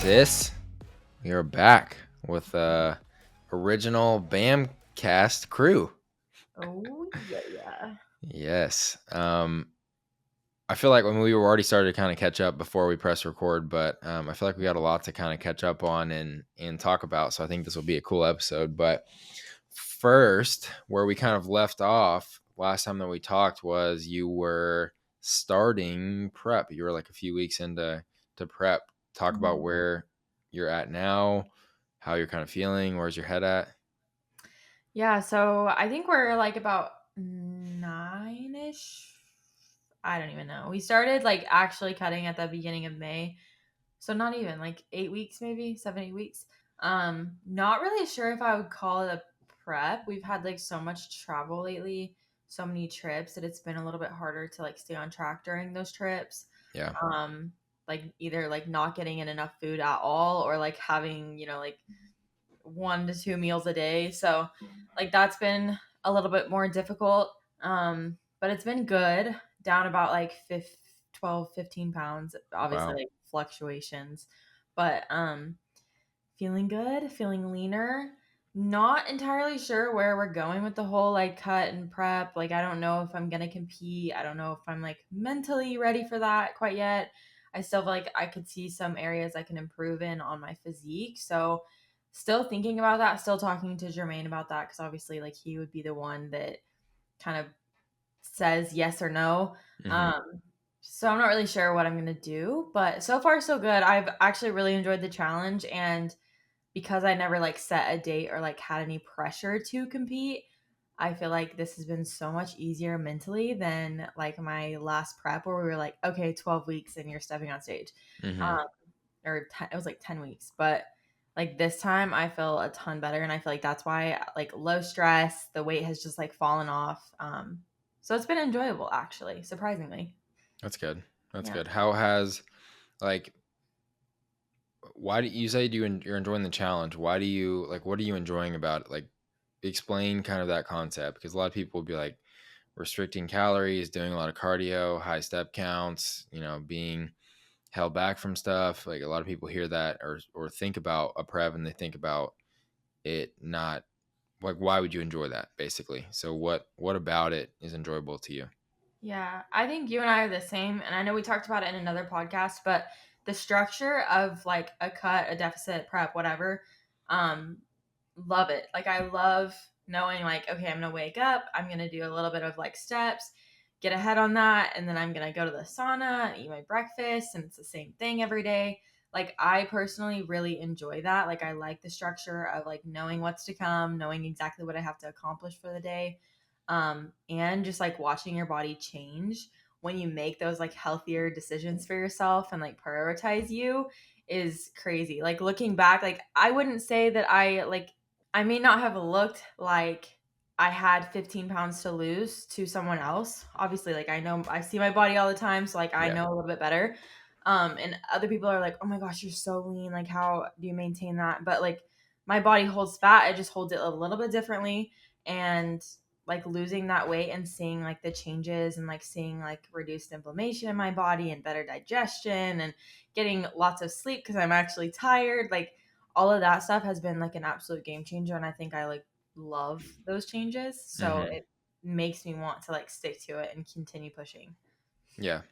sis? We are back with original Bamcast crew. Oh, yeah. Yes. I feel like when we were already started to kind of catch up before we press record, but I feel like we got a lot to kind of catch up on and talk about. So I think this will be a cool episode. But first, where we kind of left off last time that we talked was you were starting prep. You were like a few weeks into prep. Talk about Mhm. where you're at now, how you're kind of feeling, where's your head at? Yeah, so I think we're like about 9-ish. I don't even know. We started like actually cutting at the beginning of May. So not even like 8 weeks, maybe 7, 8 weeks. Not really sure if I would call it a prep. We've had like so much travel lately, so many trips that it's been a little bit harder to like stay on track during those trips. Yeah. Like either like not getting in enough food at all or like having, like 1 to 2 meals a day. So like that's been a little bit more difficult. But it's been good. Down about like 12, 15 pounds, obviously Wow. like fluctuations. But feeling good, feeling leaner. Not entirely sure where we're going with the whole like cut and prep. Like I don't know if I'm gonna compete. I don't know if I'm like mentally ready for that quite yet. I still feel like I could see some areas I can improve in on my physique. So still thinking about that, still talking to Jermaine about that because obviously like he would be the one that kind of says yes or no. Hmm. So I'm not really sure what I'm gonna do, but so far so good. I've actually really enjoyed the challenge, and because I never like set a date or like had any pressure to compete, I feel like this has been so much easier mentally than like my last prep where we were like, okay, 12 weeks and you're stepping on stage. Hmm. Um, it was like 10 weeks, but like this time I feel a ton better. And I feel like that's why like low stress, the weight has just like fallen off. So it's been enjoyable actually, surprisingly. That's good. That's Yeah. good. How has like why do you say you're enjoying the challenge? Why do you like what are you enjoying about it? Like explain kind of that concept because a lot of people would be like restricting calories, doing a lot of cardio, high step counts, being held back from stuff. Like a lot of people hear that or think about a prep and they think about it not like why would you enjoy that basically? So what about it is enjoyable to you? Yeah, I think you and I are the same. And I know we talked about it in another podcast, but the structure of like a cut, a deficit, prep, whatever, um, love it. Like, I love knowing, like, okay, I'm going to wake up, I'm going to do a little bit of like steps, get ahead on that. And then I'm going to go to the sauna, eat my breakfast, and it's the same thing every day. Like, I personally really enjoy that. Like, I like the structure of like knowing what's to come, knowing exactly what I have to accomplish for the day, and just like watching your body change when you make those like healthier decisions for yourself and like prioritize you is crazy. Like looking back, like I wouldn't say that I may not have looked like I had 15 pounds to lose to someone else. Obviously, like I know I see my body all the time, so like I Yeah. know a little bit better. And other people are like, "Oh my gosh, you're so lean. Like how do you maintain that?" But like my body holds fat, it just holds it a little bit differently, and like losing that weight and seeing like the changes and like seeing like reduced inflammation in my body and better digestion and getting lots of sleep because I'm actually tired, like all of that stuff has been like an absolute game changer, and I think I like love those changes, so Hmm. it makes me want to like stick to it and continue pushing. Yeah.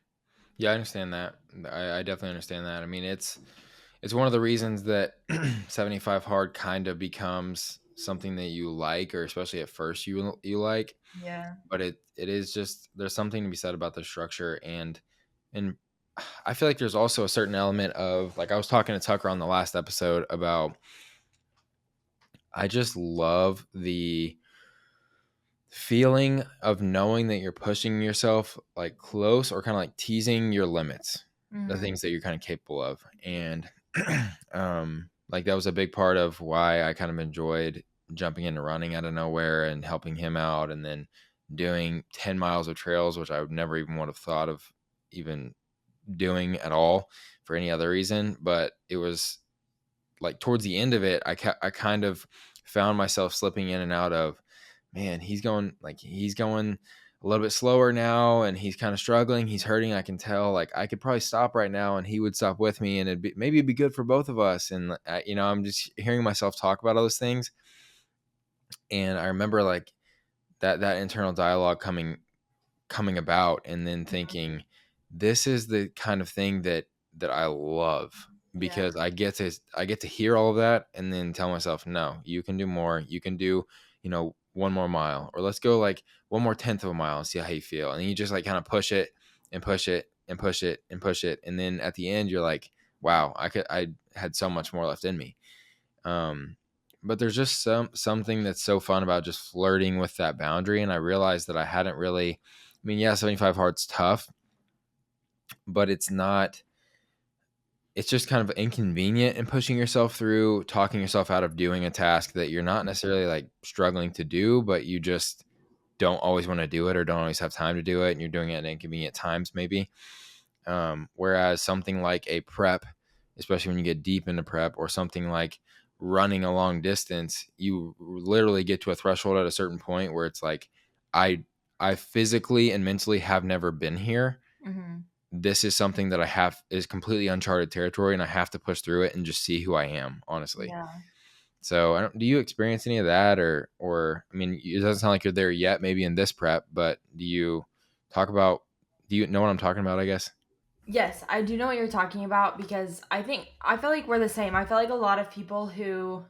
Yeah, I understand that. I definitely understand that. I mean, it's one of the reasons that 75 hard kind of becomes something that you like, or especially at first you like, Yeah. but it is just there's something to be said about the structure and I feel like there's also a certain element of like I was talking to Tucker on the last episode about I just love the feeling of knowing that you're pushing yourself like close or kind of like teasing your limits, the Mm-hmm. things that you're kind of capable of. And like that was a big part of why I kind of enjoyed jumping into running out of nowhere and helping him out and then doing 10 miles of trails, which I would never even would have thought of even doing at all for any other reason. But it was like towards the end of it, I kind of found myself slipping in and out of, man, he's going a a little bit slower now, and he's kind of struggling. He's hurting. I can tell. Like I could probably stop right now, and he would stop with me, and maybe it'd be good for both of us. And I'm just hearing myself talk about all those things, and I remember like that internal dialogue coming about, and then thinking, this is the kind of thing that I love, Yeah. because I get to hear all of that and then tell myself, no, you can do more. You can do, one more mile, or let's go like one more tenth of a mile and see how you feel. And you just like kind of push it and push it and push it and push it. And then at the end you're like, wow, I had so much more left in me. Um, but there's just something that's so fun about just flirting with that boundary. And I realized that I hadn't really, I mean, yeah, 75 hard's tough, but it's just kind of inconvenient in pushing yourself through, talking yourself out of doing a task that you're not necessarily like struggling to do, but you just don't always want to do it or don't always have time to do it. And you're doing it at inconvenient times, maybe. Whereas something like a prep, especially when you get deep into prep, or something like running a long distance, you literally get to a threshold at a certain point where it's like, I I physically and mentally have never been here. Mm-hmm. This is something that I have is completely uncharted territory, and I have to push through it and just see who I am, honestly. Yeah. So, do you experience any of that, or I mean, it doesn't sound like you're there yet, maybe in this prep, but talk about, do you know what I'm talking about, I guess? Yes, I do know what you're talking about because I feel like we're the same. I feel like a lot of people who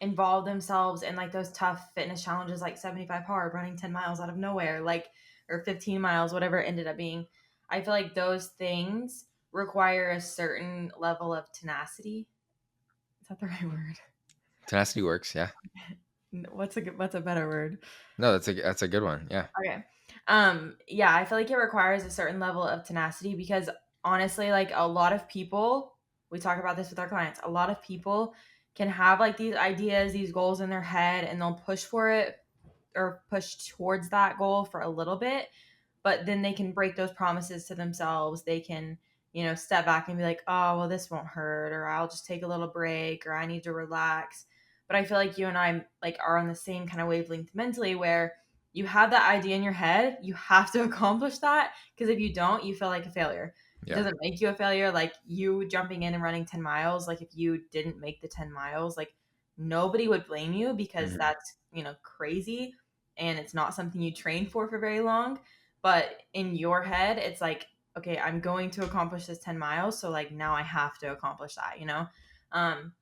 involve themselves in like those tough fitness challenges like 75 hard, running 10 miles out of nowhere, like or 15 miles, whatever it ended up being. I feel like those things require a certain level of tenacity. Is that the right word? Tenacity works, yeah. What's a better word? No, that's a good one. Yeah. Okay. Yeah, I feel like it requires a certain level of tenacity because honestly, like a lot of people, we talk about this with our clients, a lot of people can have like these ideas, these goals in their head, and they'll push for it or push towards that goal for a little bit, but then they can break those promises to themselves. They can, step back and be like, oh, well, this won't hurt, or I'll just take a little break, or I need to relax. But I feel like you and I like are on the same kind of wavelength mentally where you have that idea in your head, you have to accomplish that because if you don't, you feel like a failure. It Yeah. doesn't make you a failure. Like you jumping in and running 10 miles, like if you didn't make the 10 miles, like nobody would blame you because Mhm. that's, crazy and it's not something you train for very long. But in your head, it's like, okay, I'm going to accomplish this 10 miles. So, like, now I have to accomplish that? Um,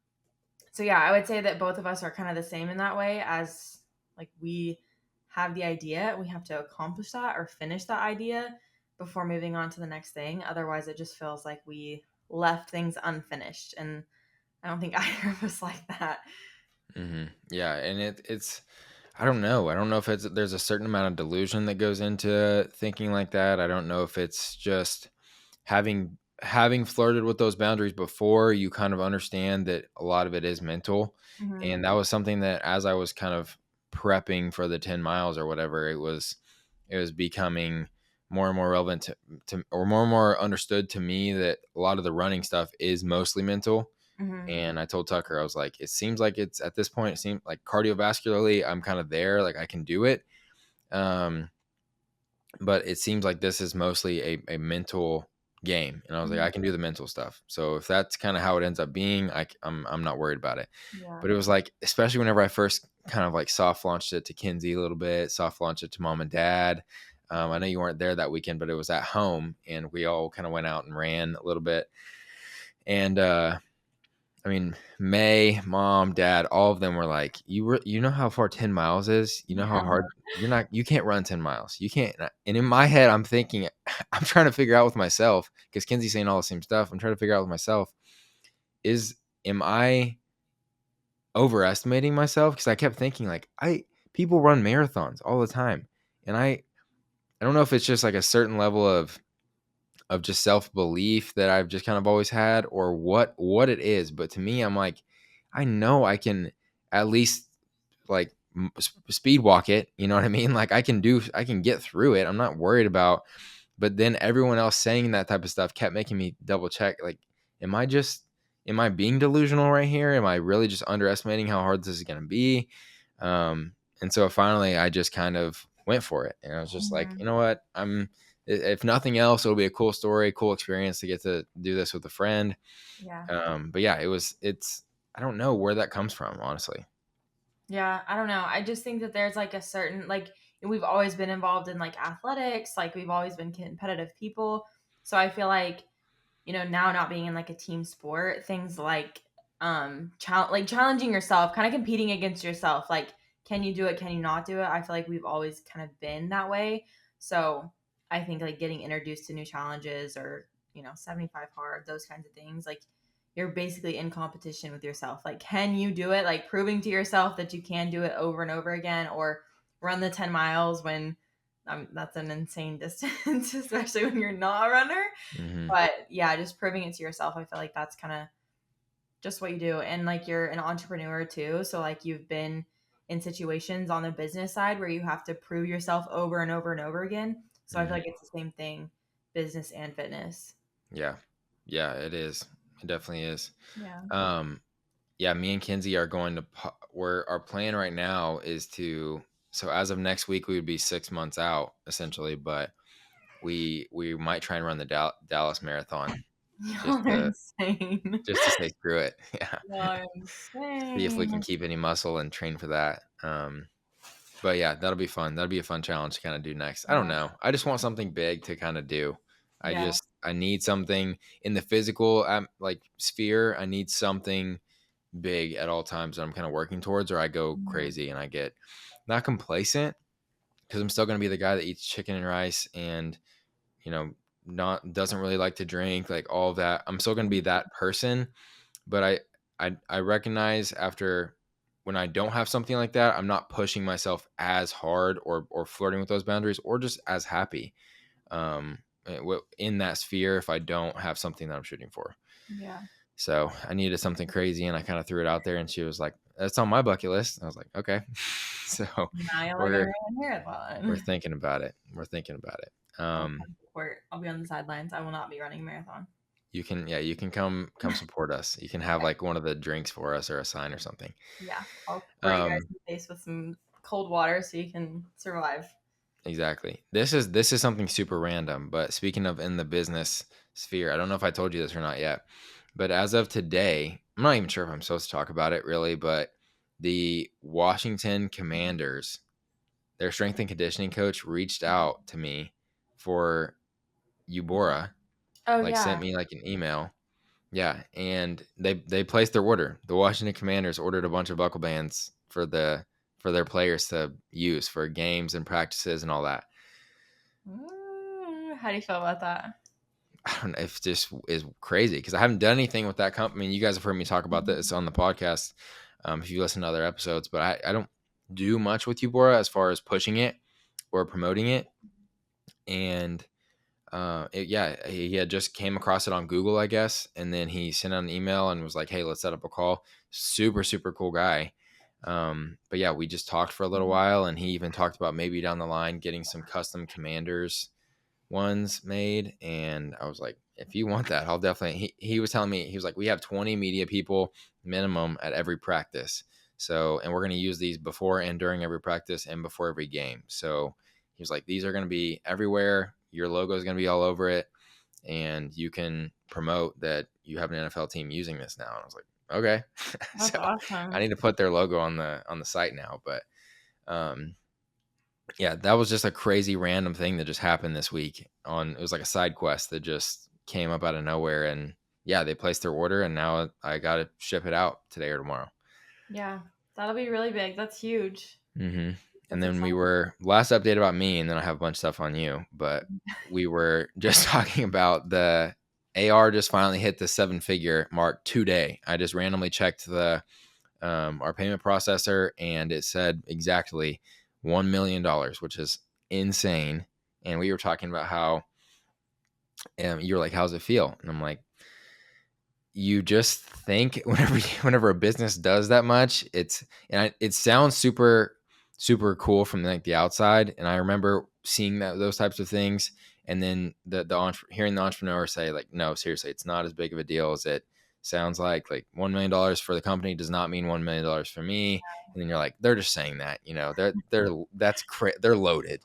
so, yeah, I would say that both of us are kind of the same in that way as like we have the idea, we have to accomplish that or finish that idea before moving on to the next thing. Otherwise, it just feels like we left things unfinished. And I don't think either of us like that. Yeah, and it's I don't know. I don't know if there's a certain amount of delusion that goes into thinking like that. I don't know if it's just having flirted with those boundaries before, you kind of understand that a lot of it is mental. Hmm. And that was something that, as I was kind of prepping for the 10 miles or whatever, it was becoming more and more relevant or more and more understood to me that a lot of the running stuff is mostly mental. Hmm. And I told Tucker, I was like, it seems like it's at this point, it seems like cardiovascularly, I'm kind of there, like I can do it. Um, but it seems like this is mostly a mental game. And I was like, I Hmm. can do the mental stuff. So if that's kind of how it ends up being, I'm not worried about it. Yeah. But it was like, especially whenever I first kind of like soft launched it to Kinsey a little bit, soft launched it to mom and dad. I know you weren't there that weekend, but it was at home, and we all kind of went out and ran a little bit. And I mean, May, mom, dad, all of them were like, you know how far 10 miles is? You know how Yeah. hard you can't run 10 miles. You can't. And in my head, I'm thinking, I'm trying to figure out with myself, because Kenzie's saying all the same stuff. I'm trying to figure out with myself, am I overestimating myself? Because I kept thinking like, people run marathons all the time. And I don't know if it's just like a certain level of just self-belief that I've just kind of always had, or what it is. But to me, I'm like, I know I can at least like speed walk it, you know what I mean? Like I can get through it. I'm not worried about. But then everyone else saying that type of stuff kept making me double check, like, am I just am I being delusional right here? Am I really just underestimating how hard this is going to be? And so finally I just kind of went for it. And I was just like, Mhm. you know what? If nothing else, it'll be a cool story, cool experience to get to do this with a friend. Yeah. But yeah, I don't know where that comes from, honestly. Yeah, I don't know. I just think that there's like a certain like we've always been involved in like athletics, like we've always been competitive people. So I feel like, now not being in like a team sport, things like like challenging yourself, kind of competing against yourself, like can you do it, can you not do it? I feel like we've always kind of been that way. So I think like getting introduced to new challenges or, 75 hard, those kinds of things, like you're basically in competition with yourself. Like, can you do it? Like proving to yourself that you can do it over and over again, or run the 10 miles when that's an insane distance, especially when you're not a runner. Hmm. But yeah, just proving it to yourself. I feel like that's kind of just what you do. And like you're an entrepreneur too. So like you've been in situations on the business side where you have to prove yourself over and over and over again. So I feel Hmm. like it's the same thing, business and fitness. Yeah. Yeah, it is. It definitely is. Yeah. Um, yeah, me and Kinsey are going to, where our plan right now is to, so as of next week, we would be 6 months out essentially, but we might try and run the Dallas Marathon just Y'all are to, insane. say screw it. Yeah. Y'all are See if we can insane. keep any muscle and train for that. But yeah, that'll be fun. That'll be a fun challenge to kind of do next. I don't Yeah. know. I just want something big to kind of do. Yeah. I need something in the physical like sphere. I need something big at all times that I'm kind of working towards, or I go Mhm. crazy and I get not complacent because I'm still going to be the guy that eats chicken and rice and, you know, not doesn't really like to drink, like all of that. I'm still going to be that person, but I recognize after when I don't have something like that, I'm not pushing myself as hard or flirting with those boundaries or just as happy in that sphere if I don't have something that I'm shooting for. Yeah. So I needed something crazy, and I kind of threw it out there, and she was like, "That's on my bucket list." And I was like, "Okay." So Now y'all are gonna we're run a we're marathon. thinking about it. We're thinking about it. I'll come support. I'll be on the sidelines. I will not be running a marathon. You can, yeah, you can come support us. You can have Okay. like one of the drinks for us or a sign or something. Yeah. I'll spray you guys Um, in the face with some cold water so you can survive. exactly. This is something super random, but speaking of in the business sphere, I don't know if I told you this or not yet, but as of today, I'm not even sure if I'm supposed to talk about it really, but the Washington Commanders, their strength and conditioning coach reached out to me for Eubora, Oh like sent yeah. me like an email. Yeah, and they placed their order. The Washington Commanders ordered a bunch of buckle bands for their players to use for games and practices and all that. How do you feel about that? I don't know if this is crazy because I haven't done anything with that company. I mean, you guys have heard me talk about this on the podcast if you listen to other episodes, but I don't do much with Eubora as far as pushing it or promoting it. And yeah, he had just came across it on Google, I guess, and then he sent out an email and was like, "Hey, let's set up a call." Super, super cool guy. But yeah, we just talked for a little while, and he even talked about maybe down the line getting some custom commanders ones made. And I was like, if you want that, I'll definitely. He was telling me, he was like, we have 20 media people minimum at every practice. So, and we're going to use these before and during every practice and before every game. So he was like, these are going to be everywhere. Your logo is going to be all over it. And you can promote that you have an NFL team using this now. And I was like, okay. That's So I awesome. need to put their logo on the site now. But um, yeah, that was just a crazy random thing that just happened this week. On it was like a side quest that just came up out of nowhere, and yeah, they placed their order, and now I got to ship it out today or tomorrow. Yeah. That'll be really big. That's huge. Hmm. And That's then we exciting. were last update about me, and then I have a bunch of stuff on you. But we were just talking about the AR just finally hit the 7-figure mark today. I just randomly checked the our payment processor, and it said exactly $1 million, which is insane. And we were talking about how you were like, "How's it feel?" And I'm like, you just think whenever a business does that much, it sounds super super cool from like the outside. And I remember seeing those types of things, and then hearing the entrepreneur say like, no, seriously, it's not as big of a deal as it sounds like $1 million for the company does not mean $1 million for me. And then you're like, they're just saying that, they're loaded,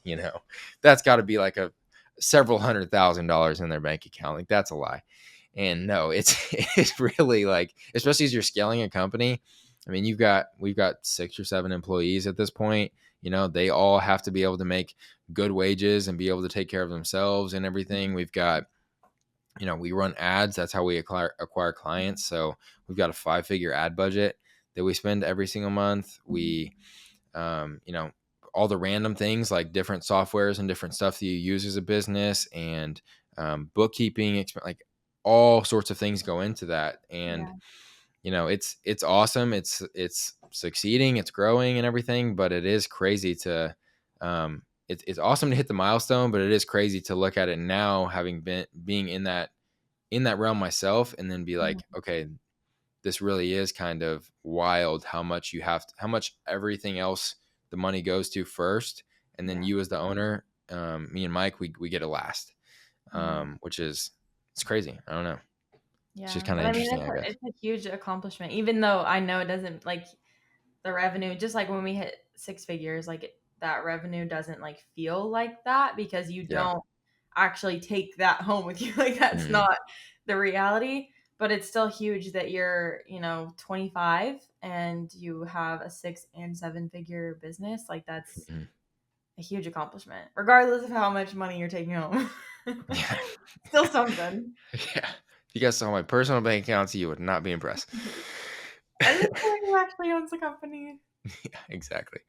that's got to be like a several $100,000 in their bank account. Like that's a lie. And no, it's it's really like, especially as you're scaling a company. I mean, we've got 6 or 7 employees at this point. They all have to be able to make good wages and be able to take care of themselves and everything. We've got, we run ads. That's how we acquire clients. So we've got a 5-figure ad budget that we spend every single month. We, all the random things like different softwares and different stuff that you use as a business, and bookkeeping, like all sorts of things go into that. And Yeah. it's awesome. It's succeeding, it's growing and everything, but it is crazy to it's awesome to hit the milestone, but it is crazy to look at it now, having being in that realm myself, and then be like, Mhm. okay, this really is kind of wild how much how much everything else the money goes to first, and then Yeah. you as the owner, me and Mike, we get it last, Mhm. which is, it's crazy. I don't know. It's just Yeah, kind but of I mean, interesting, I guess. it's a huge accomplishment, even though I know it doesn't like the revenue, just like when we hit 6 figures, like that revenue doesn't like feel like that because you Yeah. don't actually take that home with you. Like that's Hmm. not the reality, but it's still huge that you're, 25 and you have a 6 and 7 figure business. Like that's Hmm. a huge accomplishment, regardless of how much money you're taking home. Yeah. Still something. Yeah. If you guys saw my personal bank accounts, you would not be impressed. And this boy who actually owns the company. Yeah, exactly.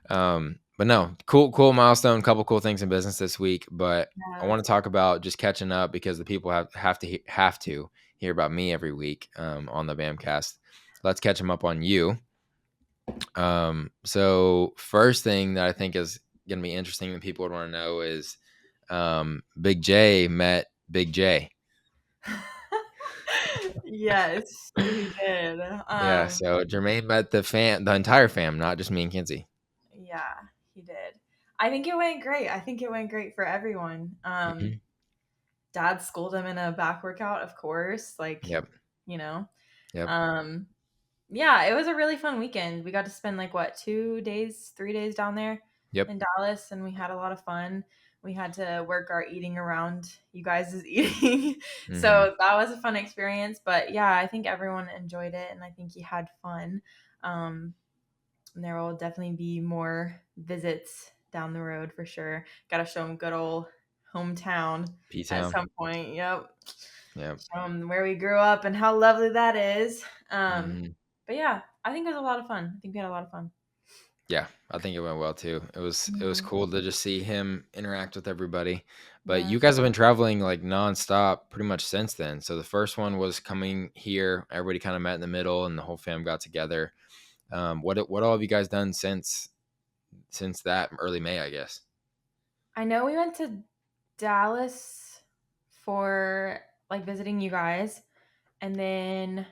But no, cool milestone, couple cool things in business this week. But I Yeah. want to talk about just catching up, because the people have to hear about me every week on the Bamcast. Let's catch them up on you. So first thing that I think is gonna be interesting that people would want to know is Big J met Big J. Yes, he did. Yeah, so Jermaine met the entire fam, not just me and Kinsey. Yeah, he did. I think it went great. I think it went great for everyone. Hmm. Dad schooled him in a back workout, of course. Like, Yep. you know. Yep. Um, yeah, it was a really fun weekend. We got to spend like what, 2 days, 3 days down there Yep. in Dallas, and we had a lot of fun. We had to work our eating around you guys' eating. Hmm. So that was a fun experience. But yeah, I think everyone enjoyed it and I think he had fun. Um, and there will definitely be more visits down the road for sure. Got to show him good old hometown at P-Town. some point. Yep. Yep. Show him where we grew up and how lovely that is. Hmm. But yeah, I think it was a lot of fun. I think we had a lot of fun. Yeah, I think it went well too. It was Mhm. cool to just see him interact with everybody. But Yeah. you guys have been traveling like nonstop pretty much since then. So the first one was coming here. Everybody kind of met in the middle, and the whole fam got together. What all have you guys done since that early May, I guess? I know we went to Dallas for like visiting you guys. And then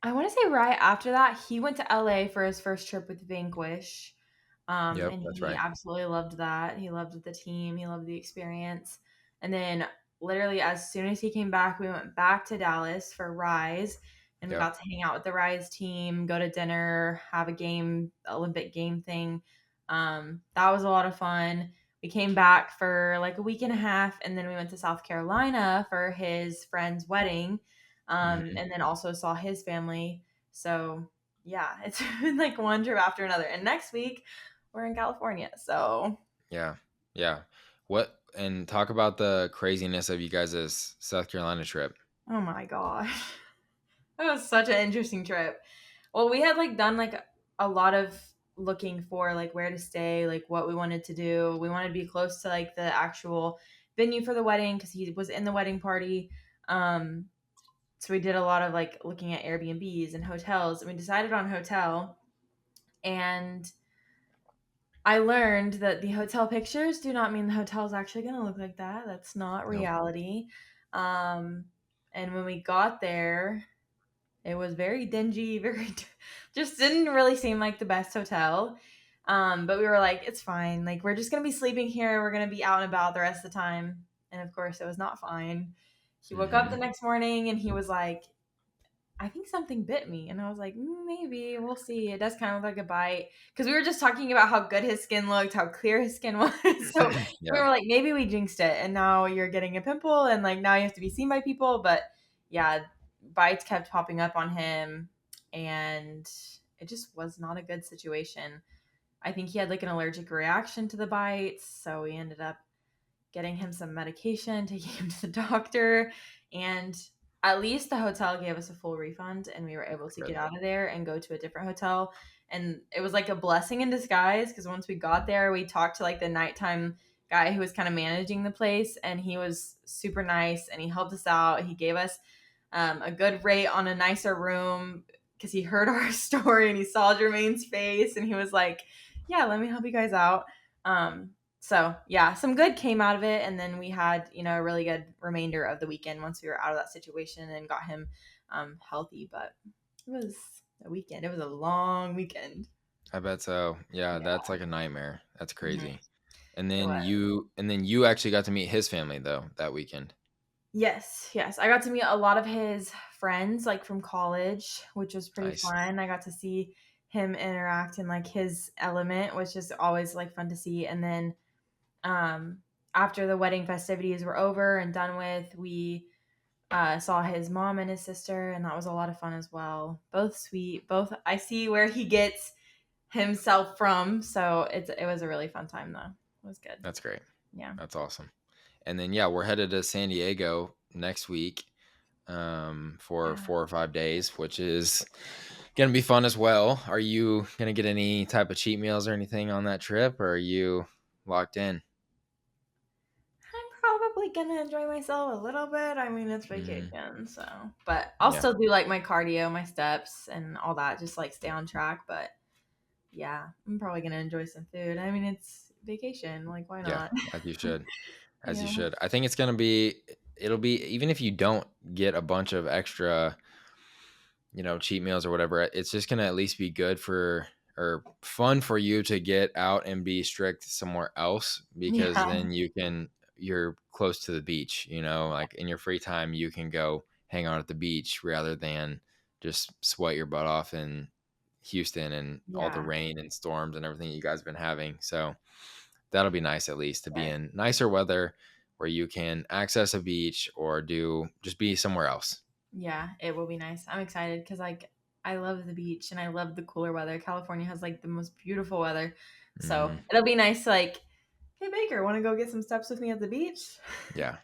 I want to say right after that, he went to LA for his first trip with Vanquish. Yep, And that's he right. absolutely loved that. He loved the team, he loved the experience. And then, literally, as soon as he came back, we went back to Dallas for Rise and we Yep. got to hang out with the Rise team, go to dinner, have a game, Olympic game thing. That was a lot of fun. We came back for like a week and a half, and then we went to South Carolina for his friend's wedding, Hmm. and then also saw his family. So yeah, it's been like one trip after another. And next week we're in California. So Yeah. Yeah. What, and talk about the craziness of you guys' South Carolina trip. oh my gosh. That was such an interesting trip. Well, we had like done like a lot of looking for like where to stay, like what we wanted to do. We wanted to be close to like the actual venue for the wedding because he was in the wedding party. Um, so we did a lot of like looking at Airbnbs and hotels, and we decided on hotel. And I learned that the hotel pictures do not mean the hotel is actually going to look like that. That's not Nope. reality. Um, and when we got there, it was very dingy, very just didn't really seem like the best hotel. But we were like, it's fine. Like we're just gonna be sleeping here. We're gonna be out and about the rest of the time. And of course, it was not fine. He woke up the Hmm. next morning and he was like, I think something bit me. And I was like, maybe we'll see. It does kind of look like a bite. Because we were just talking about how good his skin looked, how clear his skin was. So we Yeah, were like, maybe we jinxed it. And now you're getting a pimple and like now you have to be seen by people. But yeah, bites kept popping up on him. And it just was not a good situation. I think he had like an allergic reaction to the bites. So we ended up getting him some medication, taking him to the doctor, and at least the hotel gave us a full refund and we were able to good. get out of there and go to a different hotel. And it was like a blessing in disguise because once we got there, we talked to like the nighttime guy who was kind of managing the place and he was super nice and he helped us out. He gave us a good rate on a nicer room because he heard our story and he saw Jermaine's face and he was like, yeah, let me help you guys out. So yeah, some good came out of it, and then we had a really good remainder of the weekend once we were out of that situation and got him healthy. But it was a weekend. It was a long weekend. I bet so. Yeah, Yeah, that's like a nightmare. That's mhm, crazy. And it then was. you actually got to meet his family though that weekend. Yes, yes. I got to meet a lot of his friends like from college, which was pretty Nice. fun. I got to see him interact in like his element, which is always like fun to see. And then um after the wedding festivities were over and done with, we saw his mom and his sister, and that was a lot of fun as well. Both sweet. Both I see where he gets himself from, so it was a really fun time though. It was good. That's great. Yeah. That's awesome. And then yeah, we're headed to San Diego next week for Yeah. 4 or 5 days, which is gonna be fun as well. Are you gonna get any type of cheat meals or anything on that trip, or are you locked in? I'm probably gonna enjoy myself a little bit. I mean, it's Hmm. vacation, so but I'll Yeah, still do like my cardio, my steps, and all that, just like stay on track. But yeah, I'm probably gonna enjoy some food. I mean, it's vacation. Like, why yeah, not? as you should, as you Yeah. should. I think it's gonna be. It'll be even if you don't get a bunch of extra cheat meals or whatever, it's just going to at least be good for or fun for you to get out and be strict somewhere else because Yeah. then you're close to the beach, like in your free time, you can go hang out at the beach rather than just sweat your butt off in Houston and all the Yeah. rain and storms and everything you guys have been having. So that'll be nice at least to be Right. in nicer weather where you can access a beach or just be somewhere else. Yeah, it will be nice. I'm excited because like I love the beach and I love the cooler weather. California has like the most beautiful weather, so Hmm. it'll be nice. Like, hey Baker, want to go get some steps with me at the beach? Yeah,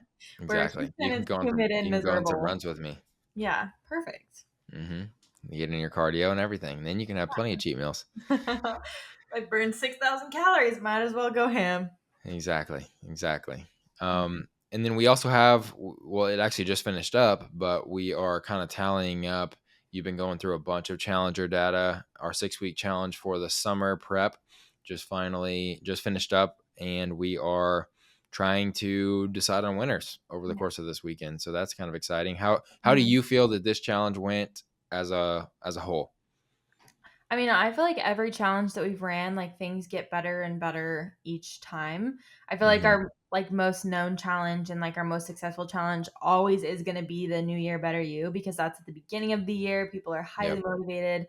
Where exactly. Houston is humid and You can go on some miserable. runs with me. Yeah, perfect. Hmm. You get in your cardio and everything. Then you can have plenty of cheat meals. I burned 6,000 calories. Might as well go ham. Exactly, exactly. And then we also have, well, it actually just finished up, but we are kind of tallying up. You've been going through a bunch of Challenger data. Our 6 week challenge for the summer prep just finished up, and we are trying to decide on winners over the Yeah. course of this weekend. So that's kind of exciting. How do Mhm. you feel that this challenge went as a whole? I mean, I feel like every challenge that we've ran, like things get better and better each time. I feel like Hmm. our like most known challenge and like our most successful challenge always is going to be the New Year Better You because that's at the beginning of the year. People are highly Yep. motivated,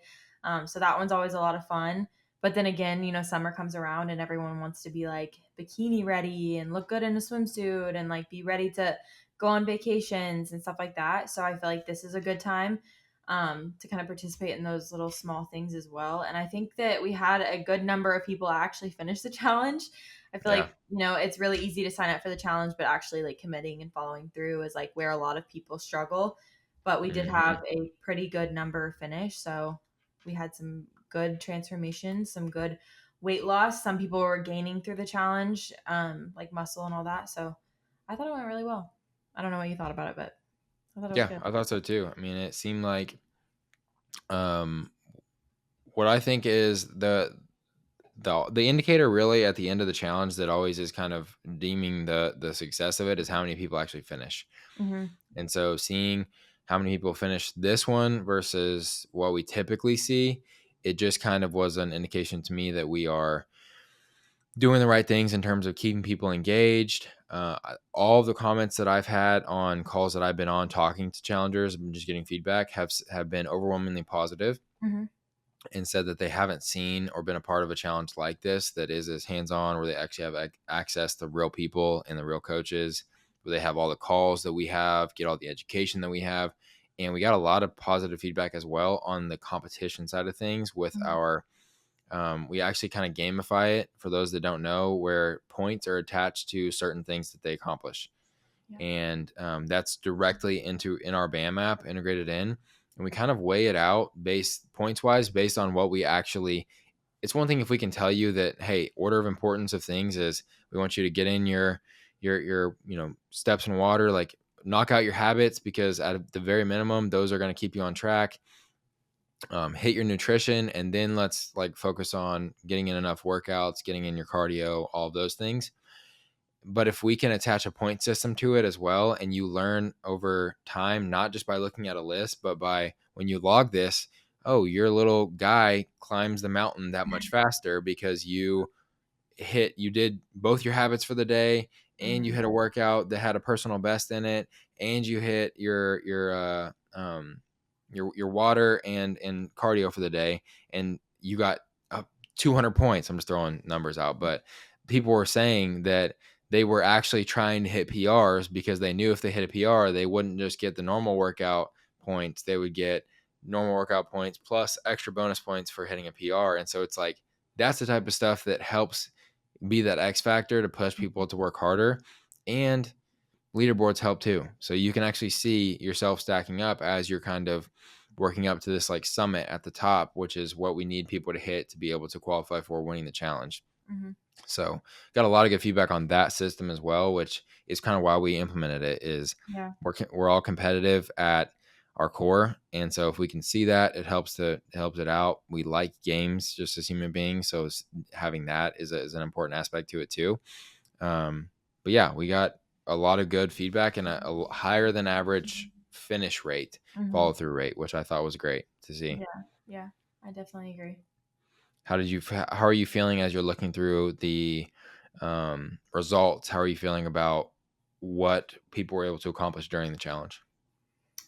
so that one's always a lot of fun. But then again, summer comes around and everyone wants to be like bikini ready and look good in a swimsuit and like be ready to go on vacations and stuff like that. So I feel like this is a good time to kind of participate in those little small things as well. And I think that we had a good number of people actually finish the challenge. I feel Yeah. like, it's really easy to sign up for the challenge, but actually like committing and following through is like where a lot of people struggle. But we did Hmm. have a pretty good number finish. So we had some good transformations, some good weight loss. Some people were gaining through the challenge, like muscle and all that. So I thought it went really well. I don't know what you thought about it, but I thought it was Yeah, good. I thought so too. I mean, it seemed like um, what I think is the indicator really at the end of the challenge that always is kind of deeming the success of it is how many people actually finish. Hmm. And so seeing how many people finish this one versus what we typically see, it just kind of was an indication to me that we are doing the right things in terms of keeping people engaged. All of the comments that I've had on calls that I've been on talking to challengers and just getting feedback have been overwhelmingly positive, Mm-hmm. and said that they haven't seen or been a part of a challenge like this that is as hands-on, where they actually have access to real people and the real coaches, where they have all the calls that we have, get all the education that we have. And we got a lot of positive feedback as well on the competition side of things with Mm-hmm. our we actually kind of gamify it, for those that don't know, where points are attached to certain things that they accomplish. Yeah. And that's directly in our BAM app integrated in. And we kind of weigh it out based points wise based on what we actually. It's one thing if we can tell you that, hey, order of importance of things is we want you to get in your steps in water, like knock out your habits, because at the very minimum those are going to keep you on track. Hit your nutrition, and then let's like focus on getting in enough workouts, getting in your cardio, all of those things. But if we can attach a point system to it as well, and you learn over time, not just by looking at a list, but by when you log this, oh, your little guy climbs the mountain that much faster because you did both your habits for the day, and you Mm-hmm. hit a workout that had a personal best in it, and you hit your water and cardio for the day, and you got 200 points. I'm just throwing numbers out, but people were saying that they were actually trying to hit PRs because they knew if they hit a PR, they wouldn't just get the normal workout points, they would get normal workout points plus extra bonus points for hitting a PR. And so it's like that's the type of stuff that helps be that X factor to push people to work harder. And leaderboards help too. So you can actually see yourself stacking up as you're kind of working up to this like summit at the top, which is what we need people to hit to be able to qualify for winning the challenge. Mm-hmm. So got a lot of good feedback on that system as well, which is kind of why we implemented it. Is Yeah. we're all competitive at our core, and so if we can see that, it helps it out. We like games just as human beings, so having that is an important aspect to it too. But yeah, we got a lot of good feedback and a higher than average finish rate, Mm-hmm. follow through rate, which I thought was great to see. Yeah. Yeah. I definitely agree. How are you feeling as you're looking through the results? How are you feeling about what people were able to accomplish during the challenge?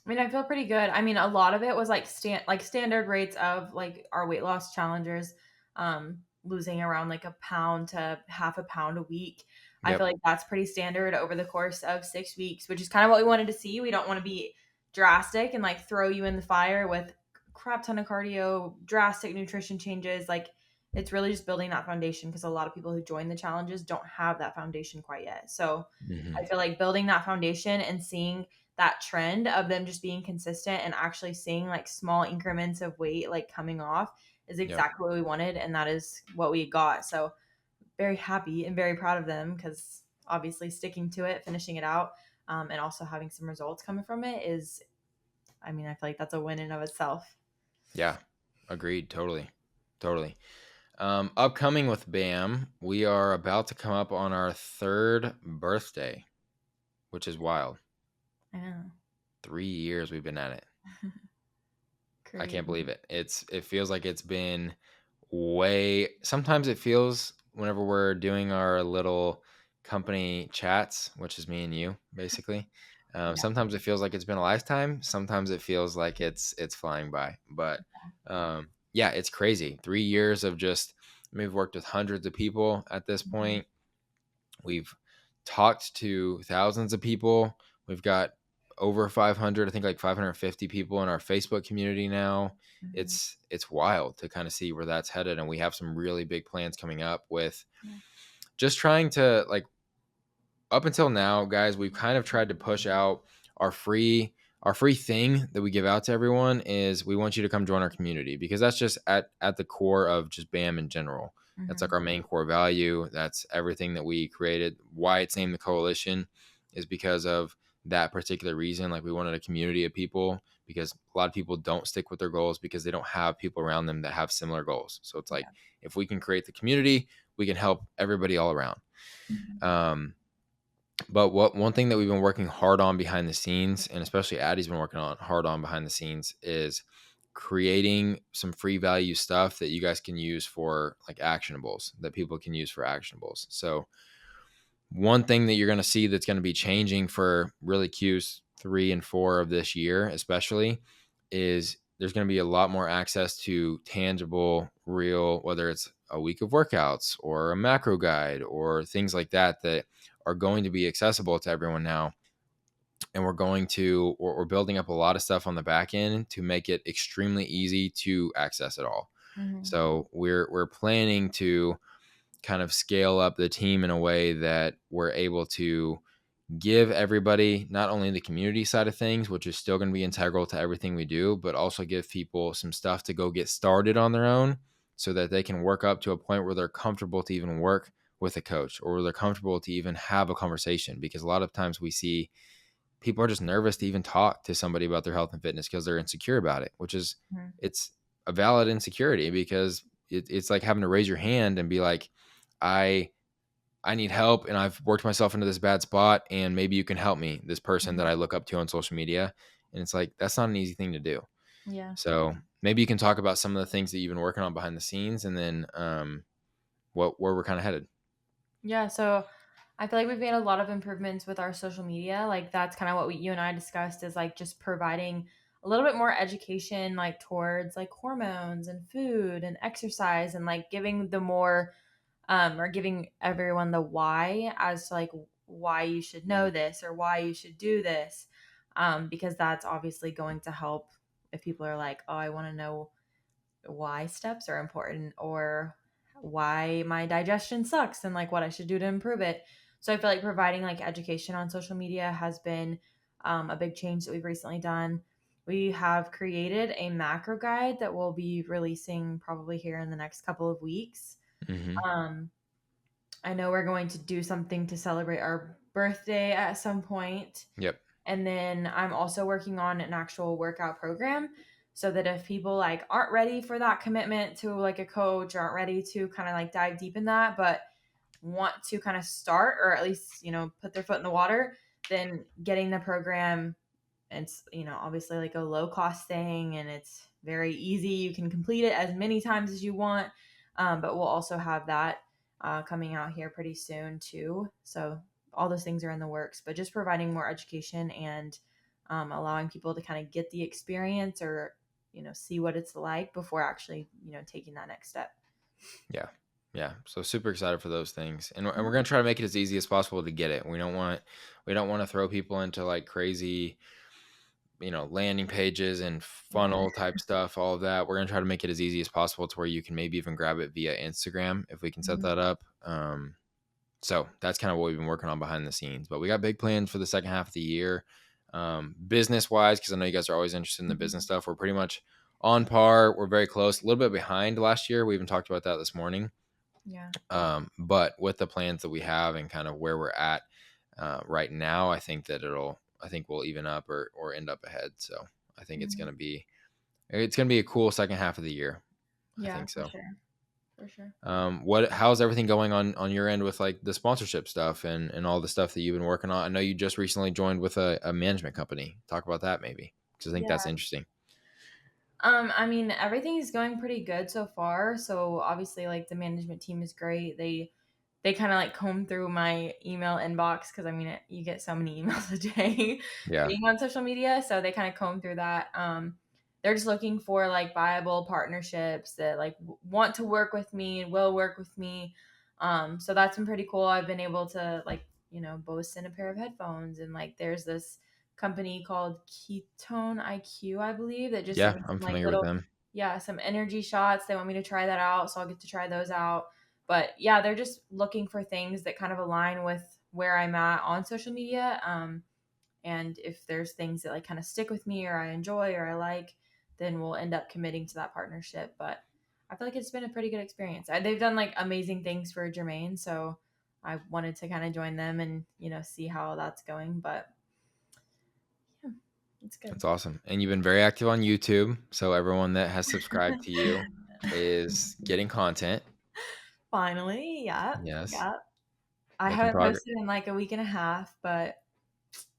I mean, I feel pretty good. I mean, a lot of it was like standard rates of like our weight loss challengers, losing around like a pound to half a pound a week. I feel Yep. like that's pretty standard over the course of 6 weeks, which is kind of what we wanted to see. We don't want to be drastic and like throw you in the fire with crap ton of cardio, drastic nutrition changes. Like it's really just building that foundation because a lot of people who join the challenges don't have that foundation quite yet. So Hmm. I feel like building that foundation and seeing that trend of them just being consistent and actually seeing like small increments of weight like coming off is Yep. exactly what we wanted, and that is what we got. So very happy and very proud of them because obviously sticking to it, finishing it out, and also having some results coming from it is, I mean, I feel like that's a win in of itself. Yeah. Agreed. Totally. Totally. Upcoming with BAM, we are about to come up on our third birthday, which is wild. I know. 3 years we've been at it. I can't Crazy. believe it. It feels like it's been way. Sometimes it feels whenever we're doing our little company chats, which is me and you, basically. Yeah. Sometimes it feels like it's been a lifetime. Sometimes it feels like it's flying by. But yeah, it's crazy. 3 years of just. We've worked with hundreds of people at this Mhm. point. We've talked to thousands of people. We've got over 500, I think like 550 people in our Facebook community now. Mhm. It's wild to kind of see where that's headed, and we have some really big plans coming up with Yeah. just trying to like up until now, guys, we've kind of tried to push out our free our free thing that we give out to everyone is we want you to come join our community, because that's just at the core of just BAM in general. That's like Mhm. our main core value. That's everything that we created. Why it's named the coalition is because of that particular reason. Like we wanted a community of people, because a lot of people don't stick with their goals because they don't have people around them that have similar goals. So it's like Yeah. if we can create the community, we can help everybody all around. Mhm. Um, but what one thing that we've been working hard on behind the scenes, and especially Addie's been working on hard on behind the scenes, is creating some free value stuff that you guys can use for like actionables, that people can use for actionables. So one thing that you're going to see that's going to be changing for really Q3 and 4 of this year, especially, is there's going to be a lot more access to tangible, real, whether it's a week of workouts or a macro guide or things like that, that are going to be accessible to everyone now. And we're building up a lot of stuff on the back end to make it extremely easy to access it all. Mm-hmm. So we're planning to kind of scale up the team in a way that we're able to give everybody not only the community side of things, which is still going to be integral to everything we do, but also give people some stuff to go get started on their own so that they can work up to a point where they're comfortable to even work with a coach, or where they're comfortable to even have a conversation. Because a lot of times we see people are just nervous to even talk to somebody about their health and fitness because they're insecure about it, which is, Mm-hmm. it's a valid insecurity, because it's like having to raise your hand and be like, I I need help and I've worked myself into this bad spot, and maybe you can help me, this person that I look up to on social media. And it's like, that's not an easy thing to do. Yeah. So maybe you can talk about some of the things that you've been working on behind the scenes, and then where we're kind of headed. Yeah, so I feel like we've made a lot of improvements with our social media. Like that's kind of what you and I discussed, is like just providing a little bit more education like towards like hormones and food and exercise, and like giving the more or giving everyone the why as to like why you should know this or why you should do this. Because that's obviously going to help if people are like, oh, I want to know why steps are important, or why my digestion sucks and like what I should do to improve it. So I feel like providing like education on social media has been a big change that we've recently done. We have created a macro guide that we'll be releasing probably here in the next couple of weeks. Mm-hmm. Um, I know we're going to do something to celebrate our birthday at some point. Yep. And then I'm also working on an actual workout program, so that if people like aren't ready for that commitment to like a coach, or aren't ready to kind of like dive deep in that, but want to kind of start, or at least, put their foot in the water, then getting the program, it's, obviously like a low cost thing, and it's very easy. You can complete it as many times as you want. But we'll also have that coming out here pretty soon too. So all those things are in the works, but just providing more education and allowing people to kind of get the experience, or, see what it's like before actually, taking that next step. Yeah. Yeah. So super excited for those things. And we're going to try to make it as easy as possible to get it. We don't want to throw people into like crazy, landing pages and Yeah. funnel type stuff, all of that. We're going to try to make it as easy as possible to where you can maybe even grab it via Instagram if we can set Mhm. that up. So that's kind of what we've been working on behind the scenes, but we got big plans for the second half of the year. Business wise, because I know you guys are always interested in the business Mhm. stuff. We're pretty much on par. We're very close, a little bit behind last year. We even talked about that this morning. Yeah. But with the plans that we have and kind of where we're at right now, I think we'll even up or end up ahead. So I think Mhm. it's gonna be a cool second half of the year. I Yeah, think for so. sure. For sure. How's everything going on your end with like the sponsorship stuff and all the stuff that you've been working on? I know you just recently joined with a management company. Talk about that maybe, because I think that's Yeah. interesting. I mean, everything is going pretty good so far. So obviously, like the management team is great. They kind of like comb through my email inbox, because I mean, you get so many emails a day Yeah. being on social media. So they kind of comb through that. They're just looking for like viable partnerships that like want to work with me and will work with me. So that's been pretty cool. I've been able to like, boast in a pair of headphones, and like there's this company called Ketone IQ, I believe, that just sent Yeah, me I'm some like familiar with little, them. yeah, some energy shots. They want me to try that out, so I'll get to try those out. But yeah, they're just looking for things that kind of align with where I'm at on social media. And if there's things that like kind of stick with me, or I enjoy, or I like, then we'll end up committing to that partnership. But I feel like it's been a pretty good experience. They've done like amazing things for Jermaine, so I wanted to kind of join them and see how that's going. But yeah, it's good. That's awesome. And you've been very active on YouTube. So everyone that has subscribed to you is getting content. Finally, yeah, Yes. yeah. I Making haven't progress. posted in like a week and a half, but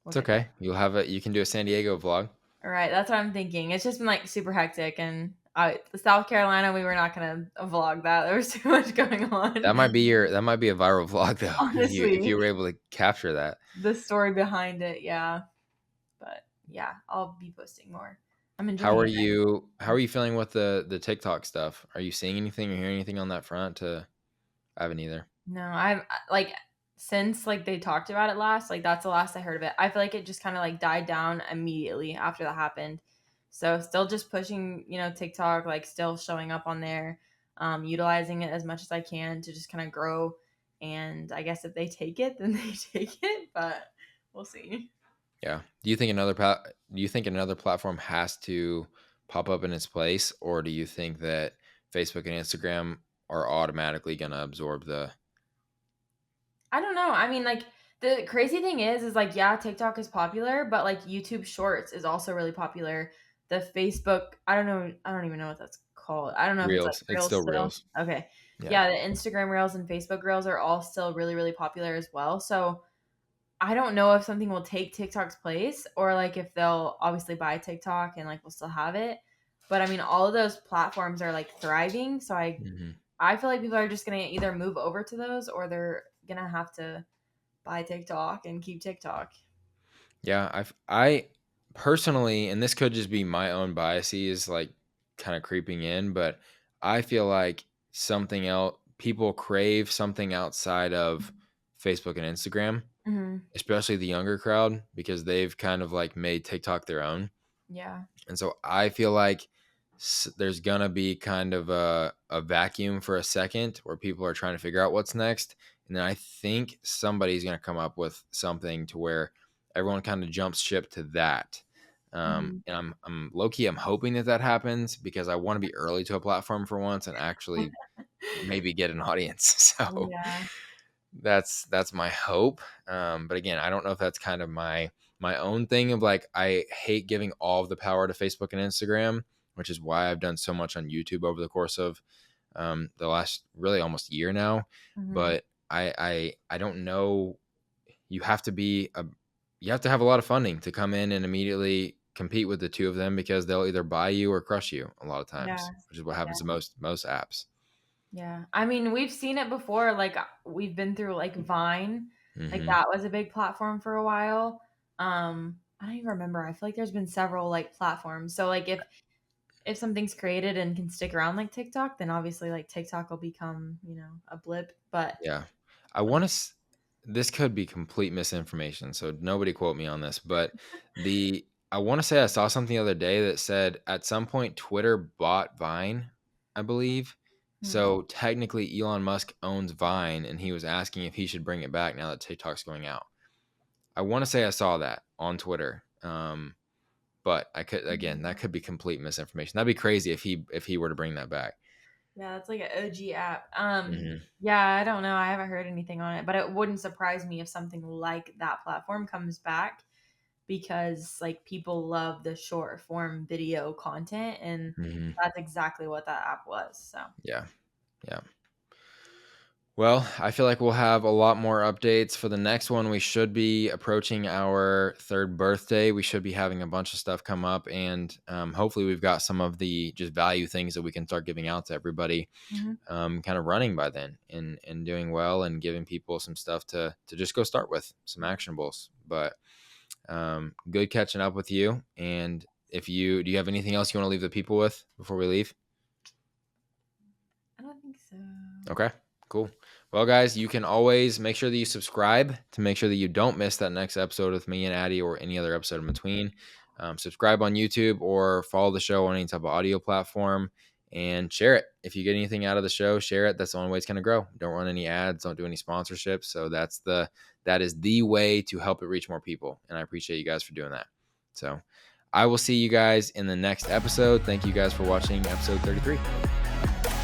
we'll It's get there. okay. You can do a San Diego vlog. All right, that's what I'm thinking. It's just been like super hectic, and South Carolina, we were not gonna vlog that. There was too much going on. That might be a viral vlog though, if Honestly, you were able to capture that. the story behind it, yeah. But yeah, I'll be posting more. I'm How enjoying are it. you feeling with the TikTok stuff? Are you seeing anything or hearing anything on that front? I haven't either. No, I've like since like they talked about it last, like that's the last I heard of it. I feel like it just kind of like died down immediately after that happened. So still just pushing, TikTok, like still showing up on there, utilizing it as much as I can to just kind of grow. And I guess if they take it, then they take it, but we'll see. Yeah. Do you think another platform has to pop up in its place, or do you think that Facebook and Instagram are automatically going to absorb the I don't know. I mean, like the crazy thing is like yeah, TikTok is popular, but like YouTube Shorts is also really popular. The Facebook, I don't know, I don't even know what that's called. I don't know if it's like Reels? It's Reels still still. Reels. Okay. Yeah. Yeah, the Instagram Reels and Facebook Reels are all still really, really popular as well. So I don't know if something will take TikTok's place or like if they'll obviously buy TikTok and like we'll still have it. But I mean, all of those platforms are like thriving. So Mhm. I feel like people are just gonna either move over to those or they're gonna have to buy TikTok and keep TikTok. Yeah, I personally, and this could just be my own biases, like kind of creeping in, but I feel like something else, people crave something outside of Facebook and Instagram, Mhm. especially the younger crowd, because they've kind of like made TikTok their own. Yeah. And so I feel like there's going to be kind of a vacuum for a second where people are trying to figure out what's next. And then I think somebody's going to come up with something to where everyone kind of jumps ship to that. Mhm. And I'm low key, I'm hoping that that happens because I want to be early to a platform for once and actually maybe get an audience. So Yeah. that's my hope. But again, I don't know if that's kind of my own thing of like I hate giving all of the power to Facebook and Instagram, which is why I've done so much on YouTube over the course of the last really almost year now. Mhm. But I don't know. You have to be a you have to have a lot of funding to come in and immediately compete with the two of them because they'll either buy you or crush you a lot of Yeah. times, which is what happens to most apps. Yeah. I mean, we've seen it before. Like we've been through like Vine. Like Hmm. that was a big platform for a while. I don't even remember. I feel like there's been several like platforms. So like if something's created and can stick around like TikTok, then obviously like TikTok will become, a blip. But Yeah. I want to this could be complete misinformation, so nobody quote me on this, but the I want to say I saw something the other day that said at some point Twitter bought Vine, I believe. hmm, So technically Elon Musk owns Vine and he was asking if he should bring it back now that TikTok's going out. I want to say I saw that on Twitter. But I could again, that could be complete misinformation. That'd be crazy if he were to bring that back. yeah, it's like an OG app. Hmm. Yeah, I don't know. I haven't heard anything on it, but it wouldn't surprise me if something like that platform comes back because like people love the short form video content and Hmm. that's exactly what that app was. So, Yeah. Yeah. Well, I feel like we'll have a lot more updates for the next one. We should be approaching our third birthday. We should be having a bunch of stuff come up, and hopefully, we've got some of the just value things that we can start giving out to everybody, mhm. kind of running by then and doing well and giving people some stuff to just go start with some actionables. But good catching up with you. And if you do, you have anything else you want to leave the people with before we leave? I don't think so. Okay, cool. Well, guys, you can always make sure that you subscribe to make sure that you don't miss that next episode with me and Addie or any other episode in between. Subscribe on YouTube or follow the show on any type of audio platform and share it. If you get anything out of the show, share it. That's the only way it's going to grow. Don't run any ads, don't do any sponsorships. So that is the way to help it reach more people. And I appreciate you guys for doing that. So I will see you guys in the next episode. Thank you guys for watching episode 33.